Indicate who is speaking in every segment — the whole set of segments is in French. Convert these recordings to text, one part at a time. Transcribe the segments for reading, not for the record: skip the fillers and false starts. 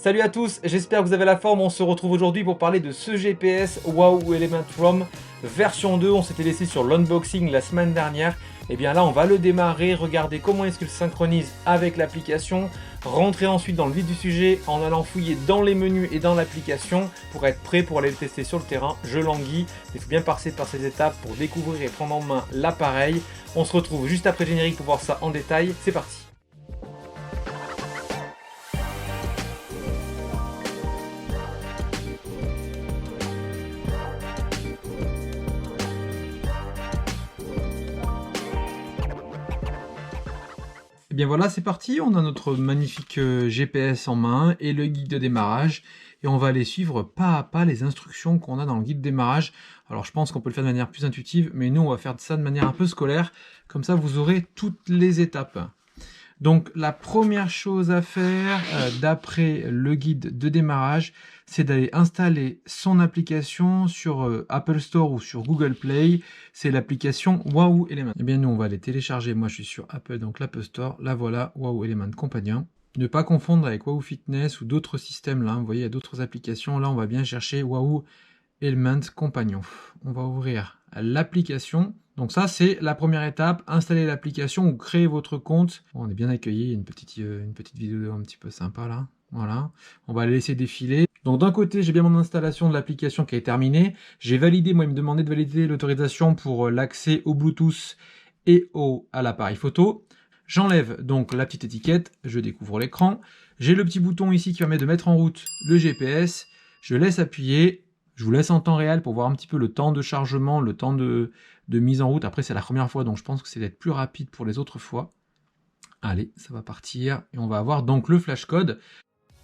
Speaker 1: Salut à tous, j'espère que vous avez la forme. On se retrouve aujourd'hui pour parler de ce GPS Wahoo Element ROM version 2. On s'était laissé sur l'unboxing la semaine dernière. Et bien là, on va le démarrer, regarder comment est-ce qu'il synchronise avec l'application, rentrer ensuite dans le vif du sujet en allant fouiller dans les menus et dans l'application pour être prêt pour aller le tester sur le terrain. Je languis, il faut bien passer par ces étapes pour découvrir et prendre en main l'appareil. On se retrouve juste après le générique pour voir ça en détail. C'est parti. Et bien voilà, c'est parti, on a notre magnifique GPS en main et le guide de démarrage. Et on va aller suivre pas à pas les instructions qu'on a dans le guide de démarrage. Alors je pense qu'on peut le faire de manière plus intuitive, mais nous on va faire ça de manière un peu scolaire. Comme ça vous aurez toutes les étapes. Donc la première chose à faire, d'après le guide de démarrage, c'est d'aller installer son application sur Apple Store ou sur Google Play. C'est l'application Wahoo Element. Eh bien nous on va aller télécharger, moi je suis sur Apple, donc l'Apple Store, la voilà, Wahoo Element Companion. Ne pas confondre avec Wahoo Fitness ou d'autres systèmes là, vous voyez il y a d'autres applications, là on va bien chercher Wahoo Element Companion. On va ouvrir l'application. Donc ça, c'est la première étape, installer l'application ou créer votre compte. Bon, on est bien accueilli, une petite vidéo un petit peu sympa là. Voilà, on va la laisser défiler. Donc d'un côté, j'ai bien mon installation de l'application qui est terminée. J'ai validé, moi il me demandait de valider l'autorisation pour l'accès au Bluetooth et à l'appareil photo. J'enlève donc la petite étiquette, je découvre l'écran. J'ai le petit bouton ici qui permet de mettre en route le GPS. Je laisse appuyer. Je vous laisse en temps réel pour voir un petit peu le temps de chargement, le temps de mise en route. Après, c'est la première fois, donc je pense que c'est d'être plus rapide pour les autres fois. Allez, ça va partir. Et on va avoir donc le flashcode.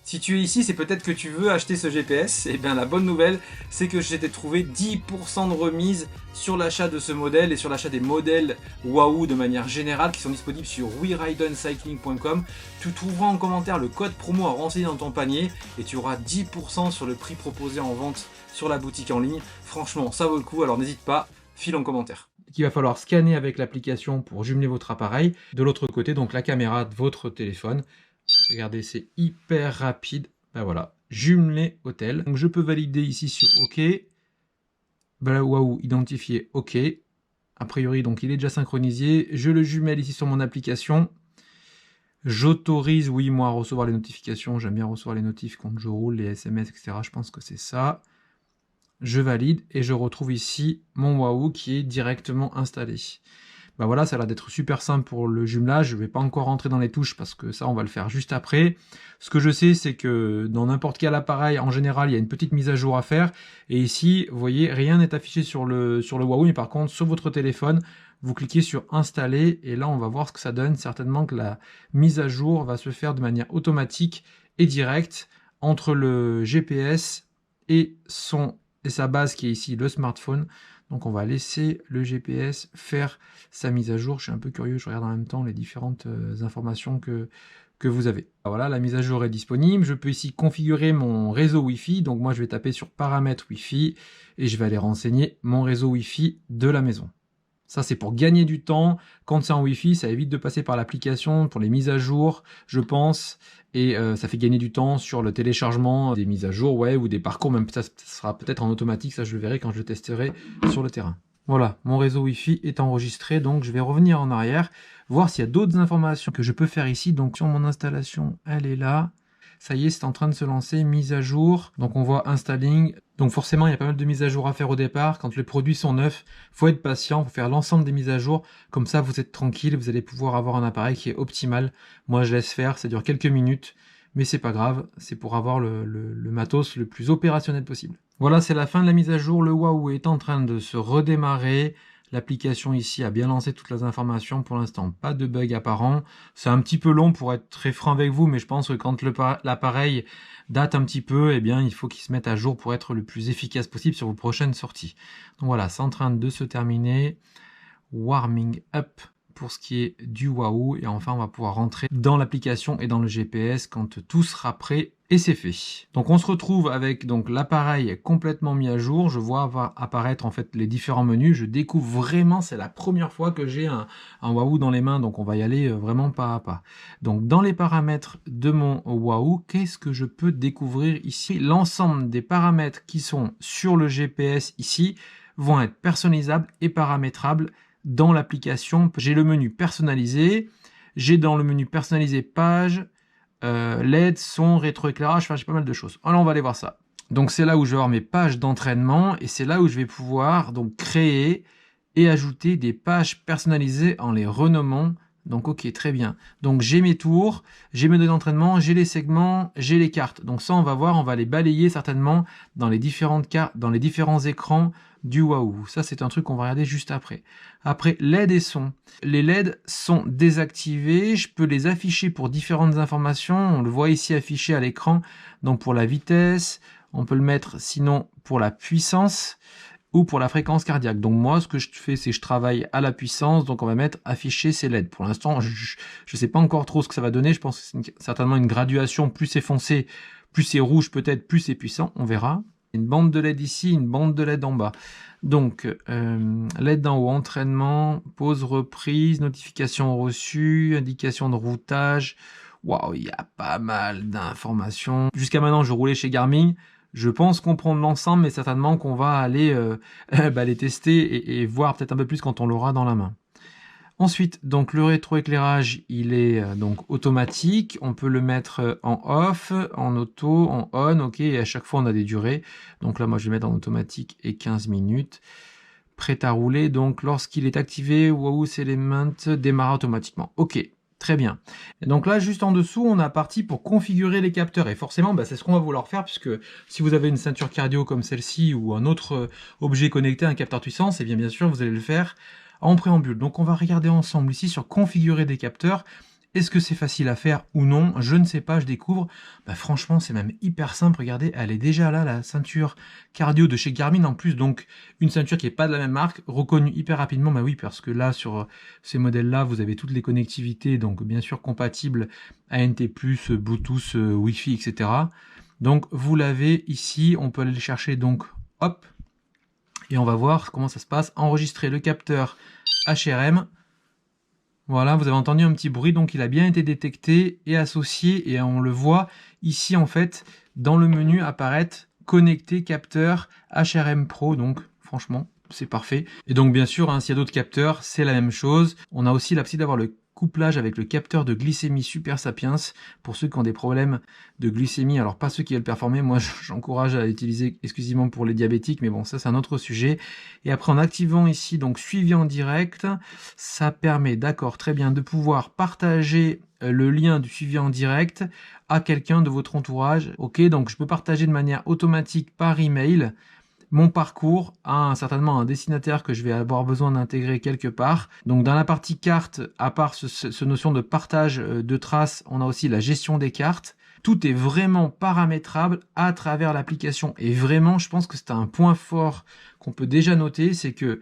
Speaker 1: Si tu es ici, c'est peut-être que tu veux acheter ce GPS. Et bien la bonne nouvelle, c'est que j'ai trouvé 10% de remise sur l'achat de ce modèle et sur l'achat des modèles Wahoo de manière générale qui sont disponibles sur WeRideOnCycling.com. Tu trouveras en commentaire le code promo à renseigner dans ton panier et tu auras 10% sur le prix proposé en vente sur la boutique en ligne. Franchement, ça vaut le coup, alors n'hésite pas, file en commentaire. Il va falloir scanner avec l'application pour jumeler votre appareil. De l'autre côté, donc la caméra de votre téléphone. Regardez, c'est hyper rapide. Ben voilà, jumelé hôtel. Donc je peux valider ici sur OK. Voilà, Wahoo identifié OK. A priori, donc il est déjà synchronisé. Je le jumelle ici sur mon application. J'autorise, oui, moi, à recevoir les notifications. J'aime bien recevoir les notifs quand je roule, les SMS, etc. Je pense que c'est ça. Je valide et je retrouve ici mon Wahoo qui est directement installé. Ben voilà, ça a l'air d'être super simple pour le jumelage. Je ne vais pas encore rentrer dans les touches parce que ça, on va le faire juste après. Ce que je sais, c'est que dans n'importe quel appareil, en général, il y a une petite mise à jour à faire. Et ici, vous voyez, rien n'est affiché sur le Wahoo. Mais par contre, sur votre téléphone, vous cliquez sur installer. Et là, on va voir ce que ça donne. Certainement que la mise à jour va se faire de manière automatique et directe entre le GPS et sa base qui est ici le smartphone. Donc on va laisser le GPS faire sa mise à jour. Je suis un peu curieux, je regarde en même temps les différentes informations que vous avez. Voilà, la mise à jour est disponible. Je peux ici configurer mon réseau Wi-Fi. Donc moi je vais taper sur paramètres Wi-Fi et je vais aller renseigner mon réseau Wi-Fi de la maison. Ça, c'est pour gagner du temps. Quand c'est en Wi-Fi, ça évite de passer par l'application pour les mises à jour, je pense. Et ça fait gagner du temps sur le téléchargement des mises à jour, ouais, ou des parcours. Même ça sera peut-être en automatique. Ça, je le verrai quand je le testerai sur le terrain. Voilà, mon réseau Wi-Fi est enregistré. Donc, je vais revenir en arrière, voir s'il y a d'autres informations que je peux faire ici. Donc, sur mon installation, elle est là. Ça y est, c'est en train de se lancer, mise à jour. Donc on voit installing. Donc forcément, il y a pas mal de mises à jour à faire au départ. Quand les produits sont neufs, faut être patient, faut faire l'ensemble des mises à jour. Comme ça, vous êtes tranquille, vous allez pouvoir avoir un appareil qui est optimal. Moi, je laisse faire, ça dure quelques minutes, mais c'est pas grave. C'est pour avoir le matos le plus opérationnel possible. Voilà, c'est la fin de la mise à jour. Le Wahoo est en train de se redémarrer. L'application ici a bien lancé toutes les informations. Pour l'instant, pas de bug apparent. C'est un petit peu long pour être très franc avec vous, mais je pense que quand l'appareil date un petit peu, eh bien, il faut qu'il se mette à jour pour être le plus efficace possible sur vos prochaines sorties. Donc voilà, c'est en train de se terminer. Warming up pour ce qui est du Wahoo. Et enfin, on va pouvoir rentrer dans l'application et dans le GPS quand tout sera prêt Et c'est fait. Donc on se retrouve avec donc l'appareil complètement mis à jour. Je vois apparaître en fait les différents menus. Je découvre vraiment, c'est la première fois que j'ai un Wahoo dans les mains, donc on va y aller vraiment pas à pas. Donc dans les paramètres de mon Wahoo, qu'est-ce que je peux découvrir ici? L'ensemble des paramètres qui sont sur le GPS ici vont être personnalisables et paramétrables dans l'application. J'ai le menu personnalisé, j'ai dans le menu personnalisé page, LED, son, rétroéclairage, enfin j'ai pas mal de choses. Alors on va aller voir ça. Donc c'est là où je vais avoir mes pages d'entraînement et c'est là où je vais pouvoir donc créer et ajouter des pages personnalisées en les renommant. Donc ok, très bien. Donc j'ai mes tours, j'ai mes données d'entraînement, j'ai les segments, j'ai les cartes. Donc ça on va voir, on va les balayer certainement dans les différentes cartes, dans les différents écrans du Wahoo. Ça c'est un truc qu'on va regarder juste après. Après LED et son. Les LED sont désactivés, je peux les afficher pour différentes informations. On le voit ici affiché à l'écran. Donc pour la vitesse, on peut le mettre sinon pour la puissance ou pour la fréquence cardiaque. Donc moi, ce que je fais, c'est que je travaille à la puissance, donc on va mettre afficher ces LED. Pour l'instant, je ne sais pas encore trop ce que ça va donner. Je pense que c'est certainement une graduation. Plus c'est foncé, plus c'est rouge peut-être, plus c'est puissant. On verra. Une bande de LED ici, une bande de LED en bas. Donc, LED d'en haut, entraînement, pause, reprise, notification reçue, indication de routage. Waouh, il y a pas mal d'informations. Jusqu'à maintenant, je roulais chez Garmin. Je pense comprendre l'ensemble, mais certainement qu'on va aller les tester et voir peut-être un peu plus quand on l'aura dans la main. Ensuite, donc le rétroéclairage, il est donc automatique. On peut le mettre en off, en auto, en on, ok. Et à chaque fois, on a des durées. Donc là, moi, je vais mettre en automatique et 15 minutes. Prêt à rouler. Donc, lorsqu'il est activé, Wahoo Element démarre automatiquement. Ok. Très bien. Et donc là, juste en dessous, on a parti pour configurer les capteurs. Et forcément, c'est ce qu'on va vouloir faire, puisque si vous avez une ceinture cardio comme celle-ci ou un autre objet connecté, un capteur de puissance, et bien sûr, vous allez le faire en préambule. Donc on va regarder ensemble ici sur configurer des capteurs. Est-ce que c'est facile à faire ou non? Je ne sais pas, je découvre. Franchement, c'est même hyper simple. Regardez, elle est déjà là, la ceinture cardio de chez Garmin en plus. Donc, une ceinture qui n'est pas de la même marque, reconnue hyper rapidement. Oui, parce que là, sur ces modèles-là, vous avez toutes les connectivités, donc bien sûr compatibles ANT+, Bluetooth, Wi-Fi, etc. Donc, vous l'avez ici. On peut aller le chercher, donc, hop. Et on va voir comment ça se passe. Enregistrer le capteur HRM. Voilà, vous avez entendu un petit bruit, donc il a bien été détecté et associé, et on le voit ici en fait, dans le menu apparaître connecter capteur HRM Pro, donc franchement, c'est parfait. Et donc bien sûr, s'il y a d'autres capteurs, c'est la même chose. On a aussi la possibilité d'avoir le couplage avec le capteur de glycémie Super Sapiens, pour ceux qui ont des problèmes de glycémie, alors pas ceux qui veulent performer, moi j'encourage à l'utiliser exclusivement pour les diabétiques, mais bon, ça c'est un autre sujet. Et après en activant ici, donc suivi en direct, ça permet, d'accord, très bien, de pouvoir partager le lien du suivi en direct à quelqu'un de votre entourage. Ok, donc je peux partager de manière automatique par email mon parcours à certainement un destinataire que je vais avoir besoin d'intégrer quelque part. Donc dans la partie carte, à part ce notion de partage de traces, on a aussi la gestion des cartes. Tout est vraiment paramétrable à travers l'application. Et vraiment, je pense que c'est un point fort qu'on peut déjà noter, c'est que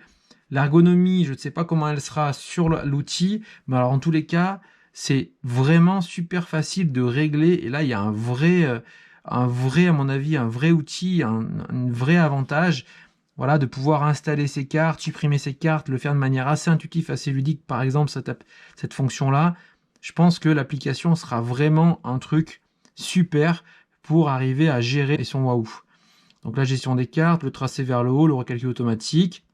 Speaker 1: l'ergonomie, je ne sais pas comment elle sera sur l'outil, mais alors en tous les cas, c'est vraiment super facile de régler. Et là, il y a un vrai, à mon avis, un vrai outil, un vrai avantage, voilà, de pouvoir installer ces cartes, supprimer ces cartes, le faire de manière assez intuitive, assez ludique, par exemple, cette fonction-là. Je pense que l'application sera vraiment un truc super pour arriver à gérer son Wahoo. Donc la gestion des cartes, le tracé vers le haut, le recalcul automatique.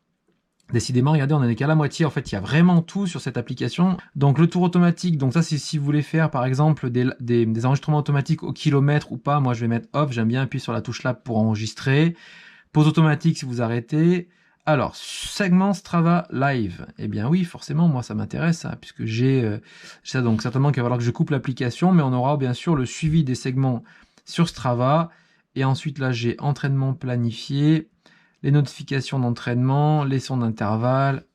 Speaker 1: Décidément, regardez, on n'est qu'à la moitié. En fait, il y a vraiment tout sur cette application. Donc, le tour automatique. Donc, ça, c'est si vous voulez faire, par exemple, des enregistrements automatiques au kilomètre ou pas. Moi, je vais mettre off. J'aime bien appuyer sur la touche là pour enregistrer. Pause automatique si vous arrêtez. Alors, segment Strava Live. Eh bien, oui, forcément, moi, ça m'intéresse, ça, puisque j'ai ça. Donc, certainement qu'il va falloir que je coupe l'application, mais on aura bien sûr le suivi des segments sur Strava. Et ensuite, là, j'ai entraînement planifié, les notifications d'entraînement, les sons d'intervalle,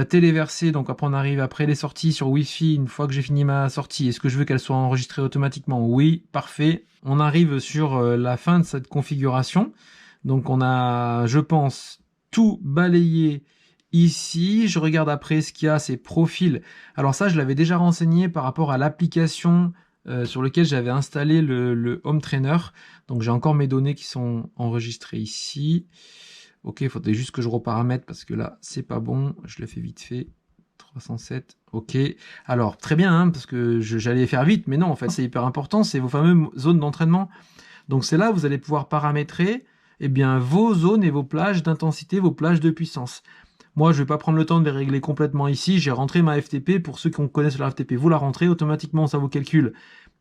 Speaker 1: téléversé, donc après on arrive après les sorties sur Wi-Fi, une fois que j'ai fini ma sortie, est-ce que je veux qu'elle soit enregistrée automatiquement? Oui, parfait. On arrive sur la fin de cette configuration, donc on a, je pense, tout balayé ici. Je regarde après ce qu'il y a, ces profils. Alors ça, je l'avais déjà renseigné par rapport à l'application sur lequel j'avais installé le Home Trainer. Donc j'ai encore mes données qui sont enregistrées ici. Ok, il faudrait juste que je reparamètre parce que là, c'est pas bon. Je le fais vite fait. 307, ok. Alors, très bien, hein, parce que j'allais faire vite, mais non, en fait, c'est hyper important. C'est vos fameuses zones d'entraînement. Donc c'est là où vous allez pouvoir paramétrer eh bien, vos zones et vos plages d'intensité, vos plages de puissance. Moi, je ne vais pas prendre le temps de les régler complètement ici. J'ai rentré ma FTP. Pour ceux qui connaissent la FTP, vous la rentrez. Automatiquement, ça vous calcule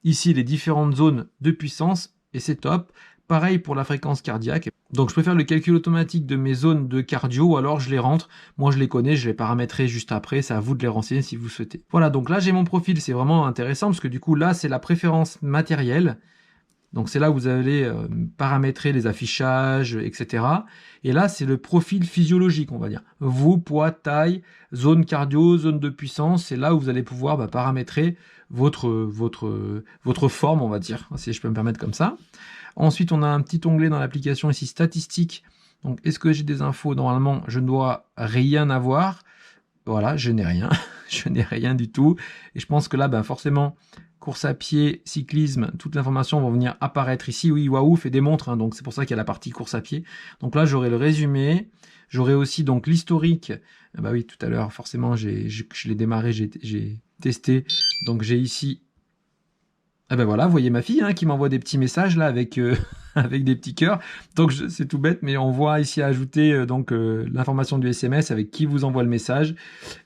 Speaker 1: ici les différentes zones de puissance. Et c'est top. Pareil pour la fréquence cardiaque. Donc, je préfère le calcul automatique de mes zones de cardio. Ou alors, je les rentre. Moi, je les connais. Je les paramétrerai juste après. C'est à vous de les renseigner si vous souhaitez. Voilà. Donc là, j'ai mon profil. C'est vraiment intéressant parce que du coup, là, c'est la préférence matérielle. Donc c'est là où vous allez paramétrer les affichages, etc. Et là, c'est le profil physiologique, on va dire. Vous, poids, taille, zone cardio, zone de puissance, c'est là où vous allez pouvoir paramétrer votre forme, on va dire, si je peux me permettre comme ça. Ensuite, on a un petit onglet dans l'application ici, statistiques. Donc, est-ce que j'ai des infos? Normalement, je ne dois rien avoir. Voilà, je n'ai rien. Je n'ai rien du tout. Et je pense que là, forcément, course à pied, cyclisme, toute l'information va venir apparaître ici. Oui, Waouh fait des montres, hein, donc c'est pour ça qu'il y a la partie course à pied. Donc là, j'aurai le résumé. J'aurai aussi donc l'historique. Bah oui, tout à l'heure, forcément, je l'ai démarré, j'ai testé. Donc j'ai ici... Ah ben voilà, vous voyez ma fille hein, qui m'envoie des petits messages là avec, avec des petits cœurs. Donc c'est tout bête, mais on voit ici ajouter l'information du SMS avec qui vous envoie le message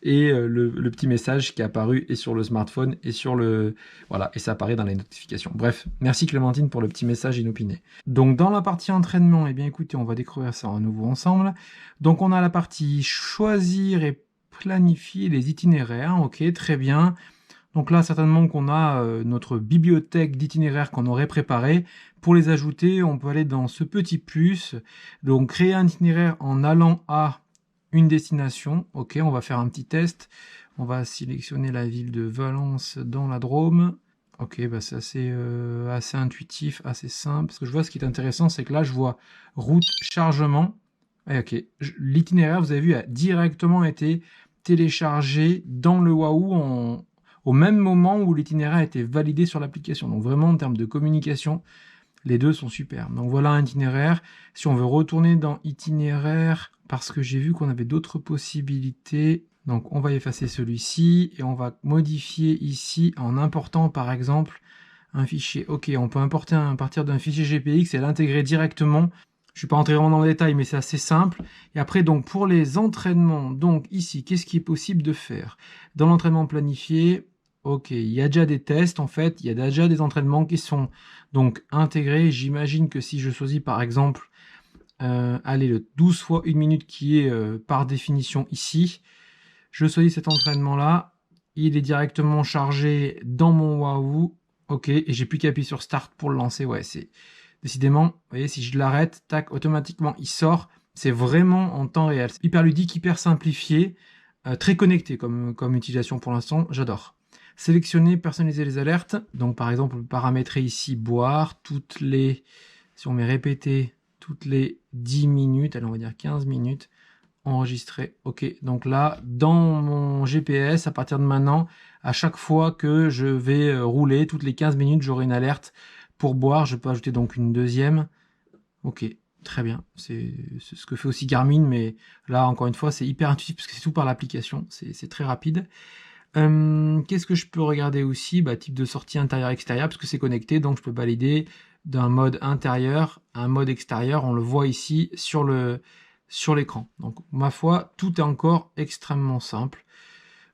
Speaker 1: et le petit message qui est apparu et sur le smartphone et sur le... Voilà, et ça apparaît dans les notifications. Bref, merci Clémentine pour le petit message inopiné. Donc dans la partie entraînement, eh bien écoutez, on va découvrir ça à nouveau ensemble. Donc on a la partie choisir et planifier les itinéraires. Ok, très bien. Donc là, certainement qu'on a notre bibliothèque d'itinéraires qu'on aurait préparé. Pour les ajouter, on peut aller dans ce petit plus. Donc, créer un itinéraire en allant à une destination. Ok, on va faire un petit test. On va sélectionner la ville de Valence dans la Drôme. Ok, c'est assez intuitif, assez simple. Parce que je vois ce qui est intéressant, c'est que là, je vois route, chargement. Et ok, l'itinéraire, vous avez vu, a directement été téléchargé dans le Waouh au même moment où l'itinéraire a été validé sur l'application. Donc vraiment, en termes de communication, les deux sont super. Donc voilà un itinéraire. Si on veut retourner dans itinéraire, parce que j'ai vu qu'on avait d'autres possibilités, donc on va effacer celui-ci et on va modifier ici en important par exemple un fichier. Ok, on peut importer à partir d'un fichier GPX et l'intégrer directement. Je ne suis pas entré vraiment dans le détail, mais c'est assez simple. Et après, donc pour les entraînements, donc ici, qu'est-ce qui est possible de faire? Dans l'entraînement planifié, ok, il y a déjà des tests en fait, il y a déjà des entraînements qui sont donc intégrés. J'imagine que si je choisis par exemple, allez, le 12 fois 1 minute qui est par définition ici, je choisis cet entraînement-là, il est directement chargé dans mon Waouh, ok, et j'ai plus qu'à appuyer sur Start pour le lancer. Ouais, c'est décidément, vous voyez, si je l'arrête, tac, automatiquement il sort. C'est vraiment en temps réel. C'est hyper ludique, hyper simplifié, très connecté comme utilisation pour l'instant, j'adore. Sélectionner, personnaliser les alertes. Donc par exemple, on peut paramétrer ici boire toutes les, si on met répéter, toutes les 10 minutes, allez on va dire 15 minutes, enregistrer. Ok, donc là, dans mon GPS, à partir de maintenant, à chaque fois que je vais rouler, toutes les 15 minutes, j'aurai une alerte pour boire. Je peux ajouter donc une deuxième. Ok, très bien. C'est ce que fait aussi Garmin, mais là, encore une fois, c'est hyper intuitif parce que c'est tout par l'application. C'est très rapide. Qu'est-ce que je peux regarder aussi? Type de sortie intérieur-extérieur, parce que c'est connecté, donc je peux valider d'un mode intérieur à un mode extérieur. On le voit ici sur l'écran. Donc, ma foi, tout est encore extrêmement simple.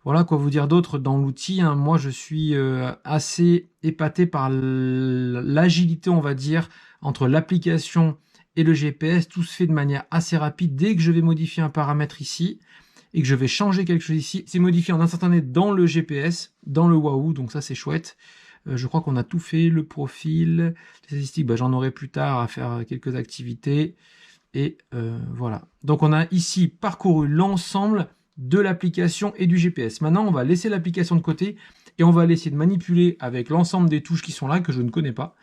Speaker 1: Voilà, quoi vous dire d'autre dans l'outil. Hein. Moi, je suis assez épaté par l'agilité, on va dire, entre l'application et le GPS. Tout se fait de manière assez rapide. Dès que je vais modifier un paramètre ici, et que je vais changer quelque chose ici, c'est modifié en instantané dans le GPS, dans le Waouh, donc ça c'est chouette. Je crois qu'on a tout fait, le profil, les statistiques, j'en aurai plus tard à faire quelques activités, et voilà. Donc on a ici parcouru l'ensemble de l'application et du GPS. Maintenant, on va laisser l'application de côté, et on va essayer de manipuler avec l'ensemble des touches qui sont là, que je ne connais pas.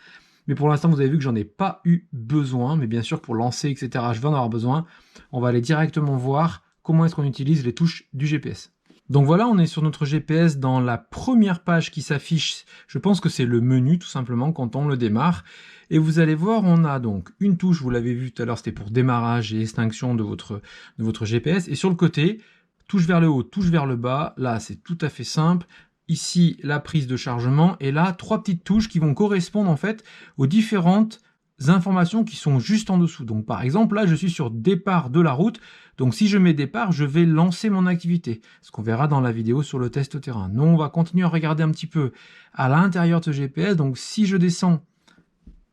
Speaker 1: Mais pour l'instant, vous avez vu que j'en ai pas eu besoin, mais bien sûr, pour lancer, etc., je vais en avoir besoin. On va aller directement voir comment est-ce qu'on utilise les touches du GPS. Donc voilà, on est sur notre GPS dans la première page qui s'affiche. Je pense que c'est le menu tout simplement quand on le démarre. Et vous allez voir, on a donc une touche, vous l'avez vu tout à l'heure, c'était pour démarrage et extinction de votre GPS. Et sur le côté, touche vers le haut, touche vers le bas. Là, c'est tout à fait simple. Ici, la prise de chargement. Et là, 3 petites touches qui vont correspondre en fait aux différentes informations qui sont juste en dessous. Donc par exemple, là, je suis sur départ de la route. Donc si je mets départ, je vais lancer mon activité. Ce qu'on verra dans la vidéo sur le test terrain. Nous, on va continuer à regarder un petit peu à l'intérieur de ce GPS. Donc si je descends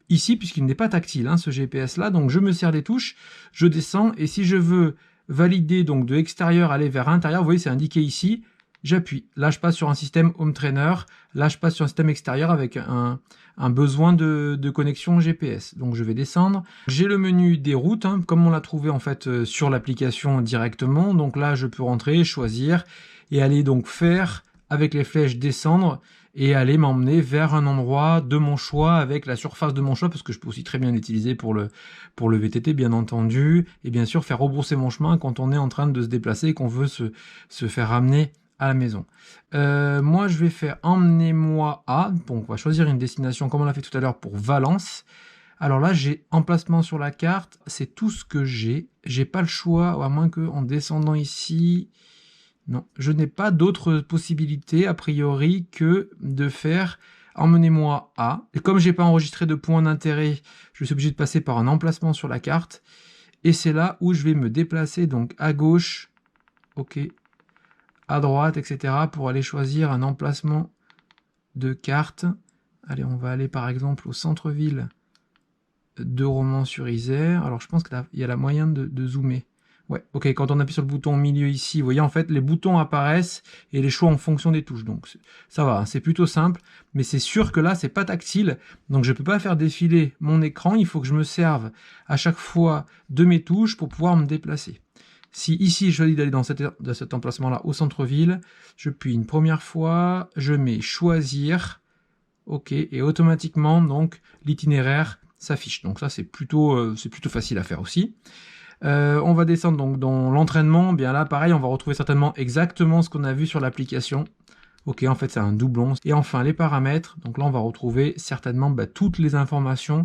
Speaker 1: ici, puisqu'il n'est pas tactile, ce GPS là, donc je me sers des touches, je descends, et si je veux valider donc de extérieur aller vers intérieur, vous voyez c'est indiqué ici, j'appuie. Là je passe sur un système home trainer, là je passe sur un système extérieur avec un besoin de connexion GPS. Donc je vais descendre. J'ai le menu des routes, comme on l'a trouvé en fait sur l'application directement. Donc là je peux rentrer, choisir et aller donc faire avec les flèches descendre et aller m'emmener vers un endroit de mon choix avec la surface de mon choix, parce que je peux aussi très bien l'utiliser pour le VTT bien entendu, et bien sûr faire rebrousser mon chemin quand on est en train de se déplacer et qu'on veut se faire ramener à la maison. Moi je vais faire emmenez-moi à, donc on va choisir une destination comme on l'a fait tout à l'heure pour Valence. Alors là j'ai emplacement sur la carte, c'est tout ce que j'ai pas le choix, à moins que en descendant ici, non, je n'ai pas d'autre possibilité a priori que de faire emmenez-moi à. Et comme j'ai pas enregistré de point d'intérêt, je suis obligé de passer par un emplacement sur la carte. Et c'est là où je vais me déplacer donc à gauche, ok, à droite, etc. pour aller choisir un emplacement de carte. Allez, on va aller par exemple au centre-ville de Romans-sur-Isère. Alors je pense qu'il y a la moyen de zoomer. Ouais, ok, quand on appuie sur le bouton au milieu ici, vous voyez, en fait, les boutons apparaissent et les choix en fonction des touches. Donc, ça va, c'est plutôt simple, mais c'est sûr que là, c'est pas tactile. Donc, je peux pas faire défiler mon écran. Il faut que je me serve à chaque fois de mes touches pour pouvoir me déplacer. Si ici, je choisis d'aller dans cet emplacement-là au centre-ville, je puis une première fois, je mets choisir, ok, et automatiquement, donc, l'itinéraire s'affiche. Donc, ça, c'est plutôt facile à faire aussi. On va descendre donc dans l'entraînement. Bien là, pareil, on va retrouver certainement exactement ce qu'on a vu sur l'application. Ok, en fait, c'est un doublon. Et enfin, les paramètres. Donc là, on va retrouver certainement toutes les informations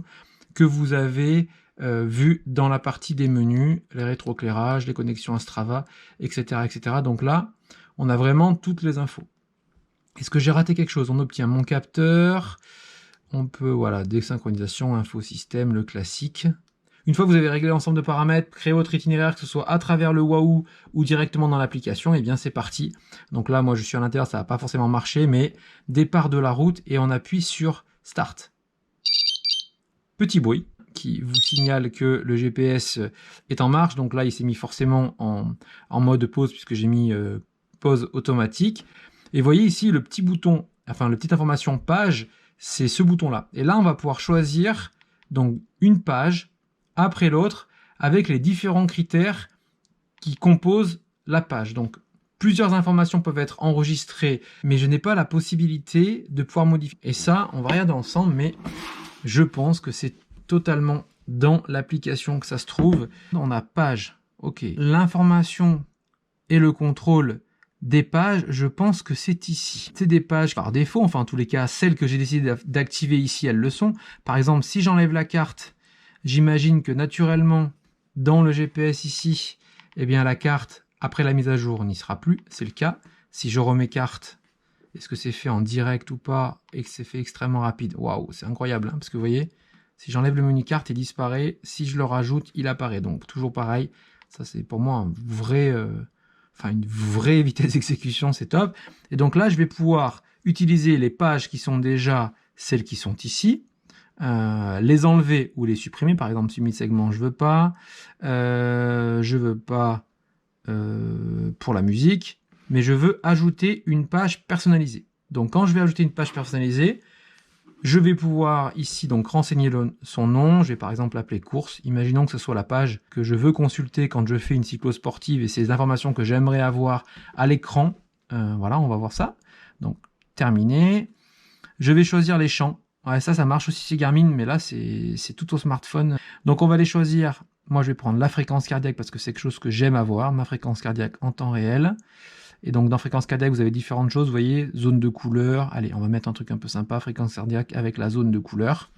Speaker 1: que vous avez vues dans la partie des menus, les rétroéclairages, les connexions à Strava, etc., etc. Donc là, on a vraiment toutes les infos. Est-ce que j'ai raté quelque chose? On obtient mon capteur. On peut, voilà, désynchronisation, infosystème, le classique. Une fois que vous avez réglé l'ensemble de paramètres, créé votre itinéraire, que ce soit à travers le Wahoo ou directement dans l'application, et bien c'est parti. Donc là, moi je suis à l'intérieur, ça va pas forcément marcher, mais départ de la route et on appuie sur Start. Petit bruit qui vous signale que le GPS est en marche. Donc là, il s'est mis forcément en mode pause puisque j'ai mis pause automatique. Et vous voyez ici le petit bouton, enfin la petite information page, c'est ce bouton-là. Et là, on va pouvoir choisir donc une page après l'autre avec les différents critères qui composent la page. Donc plusieurs informations peuvent être enregistrées, mais je n'ai pas la possibilité de pouvoir modifier. Et ça, on va regarder ensemble, mais je pense que c'est totalement dans l'application que ça se trouve. On a page, ok. L'information et le contrôle des pages, je pense que c'est ici. C'est des pages par défaut, enfin en tous les cas, celles que j'ai décidé d'activer ici, elles le sont. Par exemple, si j'enlève la carte, j'imagine que naturellement, dans le GPS ici, eh bien la carte, après la mise à jour, n'y sera plus. C'est le cas. Si je remets carte, est-ce que c'est fait en direct ou pas et que c'est fait extrêmement rapide? Waouh, c'est incroyable, parce que vous voyez, si j'enlève le menu carte, il disparaît. Si je le rajoute, il apparaît. Donc toujours pareil. Ça, c'est pour moi une vraie vitesse d'exécution, c'est top. Et donc là, je vais pouvoir utiliser les pages qui sont déjà celles qui sont ici. Les enlever ou les supprimer. Par exemple, submit segment, je veux pas pour la musique, mais je veux ajouter une page personnalisée. Donc quand je vais ajouter une page personnalisée, je vais pouvoir ici donc renseigner son nom. Je vais par exemple l'appeler course. Imaginons que ce soit la page que je veux consulter quand je fais une cyclosportive et ces informations que j'aimerais avoir à l'écran. Voilà, on va voir ça. Donc terminé. Je vais choisir les champs. Ouais, ça marche aussi chez Garmin, mais là, c'est tout au smartphone. Donc, on va les choisir. Moi, je vais prendre la fréquence cardiaque parce que c'est quelque chose que j'aime avoir, ma fréquence cardiaque en temps réel. Et donc dans fréquence cardiaque, vous avez différentes choses, vous voyez, zone de couleur. Allez, on va mettre un truc un peu sympa, fréquence cardiaque avec la zone de couleur.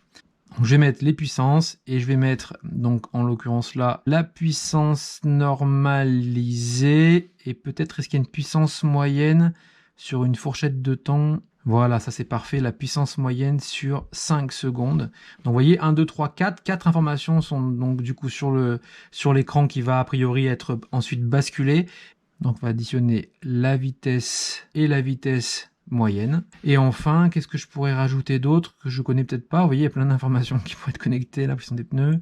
Speaker 1: Donc, je vais mettre les puissances et je vais mettre, donc en l'occurrence là, la puissance normalisée et peut-être est-ce qu'il y a une puissance moyenne sur une fourchette de temps. Voilà, ça c'est parfait, la puissance moyenne sur 5 secondes. Donc vous voyez, 1, 2, 3, 4, 4 informations sont donc du coup sur l'écran qui va a priori être ensuite basculé. Donc on va additionner la vitesse et la vitesse moyenne. Et enfin, qu'est-ce que je pourrais rajouter d'autre que je connais peut-être pas? Vous voyez, il y a plein d'informations qui pourraient être connectées, la pression des pneus.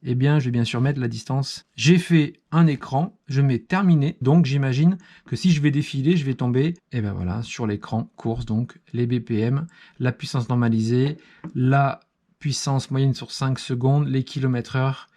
Speaker 1: Eh bien, je vais bien sûr mettre la distance. J'ai fait un écran, je mets terminé. Donc, j'imagine que si je vais défiler, je vais tomber, et ben voilà, sur l'écran course, donc les BPM, la puissance normalisée, la puissance moyenne sur 5 secondes, les kilomètres-heure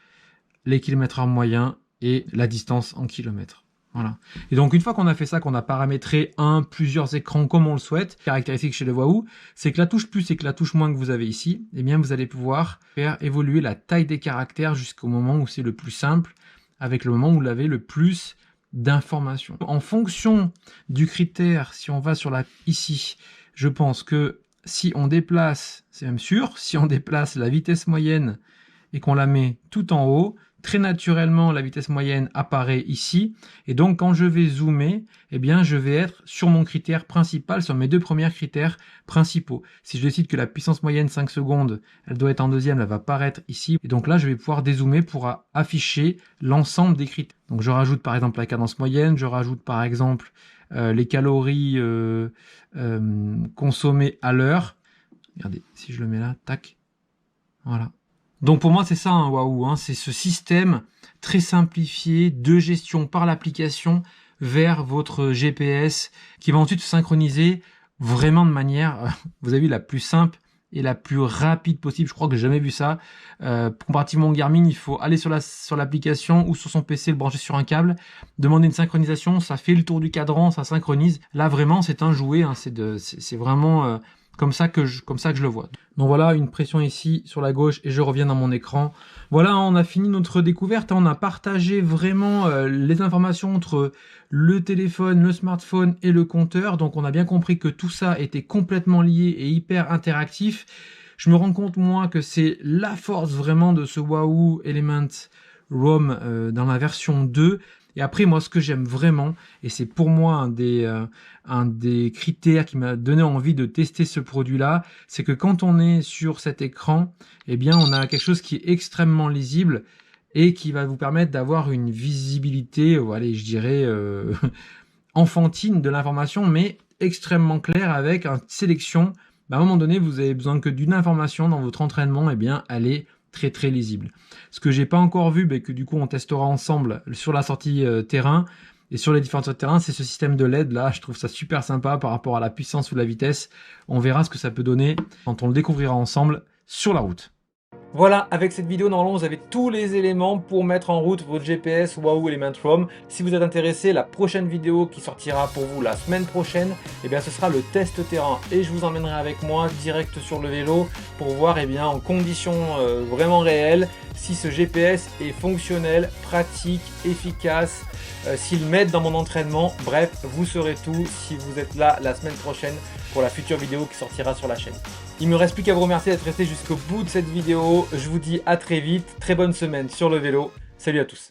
Speaker 1: moyen et la distance en kilomètres. Voilà. Et donc, une fois qu'on a fait ça, qu'on a paramétré plusieurs écrans comme on le souhaite, caractéristique chez le Wahoo, c'est que la touche plus et que la touche moins que vous avez ici, eh bien, vous allez pouvoir faire évoluer la taille des caractères jusqu'au moment où c'est le plus simple, avec le moment où vous avez le plus d'informations. En fonction du critère, si on va sur ici, je pense que si on déplace, c'est même sûr, si on déplace la vitesse moyenne et qu'on la met tout en haut, très naturellement, la vitesse moyenne apparaît ici. Et donc, quand je vais zoomer, eh bien, je vais être sur mon critère principal, sur mes deux premiers critères principaux. Si je décide que la puissance moyenne 5 secondes, elle doit être en deuxième, elle va apparaître ici. Et donc là, je vais pouvoir dézoomer pour afficher l'ensemble des critères. Donc, je rajoute par exemple la cadence moyenne, je rajoute par exemple les calories consommées à l'heure. Regardez, si je le mets là, tac, voilà. Donc pour moi c'est ça un Wahoo, hein, c'est ce système très simplifié de gestion par l'application vers votre GPS qui va ensuite se synchroniser vraiment de manière, vous avez vu, la plus simple et la plus rapide possible. Je crois que j'ai jamais vu ça. Comparativement au Garmin, il faut aller sur l'application ou sur son PC, le brancher sur un câble, demander une synchronisation, ça fait le tour du cadran, ça synchronise. Là vraiment c'est un jouet, hein, c'est vraiment comme ça que je le vois. Donc voilà, une pression ici sur la gauche et je reviens dans mon écran. Voilà, on a fini notre découverte. On a partagé vraiment les informations entre le téléphone, le smartphone et le compteur. Donc on a bien compris que tout ça était complètement lié et hyper interactif. Je me rends compte, moi, que c'est la force vraiment de ce Wahoo Element ROM dans la version 2. Et après, moi, ce que j'aime vraiment, et c'est pour moi un des critères qui m'a donné envie de tester ce produit-là, c'est que quand on est sur cet écran, eh bien, on a quelque chose qui est extrêmement lisible et qui va vous permettre d'avoir une visibilité, allez, je dirais, enfantine de l'information, mais extrêmement claire avec une sélection. À un moment donné, vous avez besoin que d'une information dans votre entraînement, eh bien, elle est très très lisible. Ce que j'ai pas encore vu, mais que du coup on testera ensemble sur la sortie terrain et sur les différents terrains, c'est ce système de LED là. Je trouve ça super sympa par rapport à la puissance ou la vitesse. On verra ce que ça peut donner quand on le découvrira ensemble sur la route. Voilà, avec cette vidéo, normalement, vous avez tous les éléments pour mettre en route votre GPS Wahoo Element ROM. Si vous êtes intéressé, la prochaine vidéo qui sortira pour vous la semaine prochaine, eh bien, ce sera le test terrain. Et je vous emmènerai avec moi direct sur le vélo pour voir eh bien, en conditions vraiment réelles si ce GPS est fonctionnel, pratique, efficace, s'il m'aide dans mon entraînement. Bref, vous saurez tout si vous êtes là la semaine prochaine pour la future vidéo qui sortira sur la chaîne. Il me reste plus qu'à vous remercier d'être resté jusqu'au bout de cette vidéo. Je vous dis à très vite, très bonne semaine sur le vélo. Salut à tous.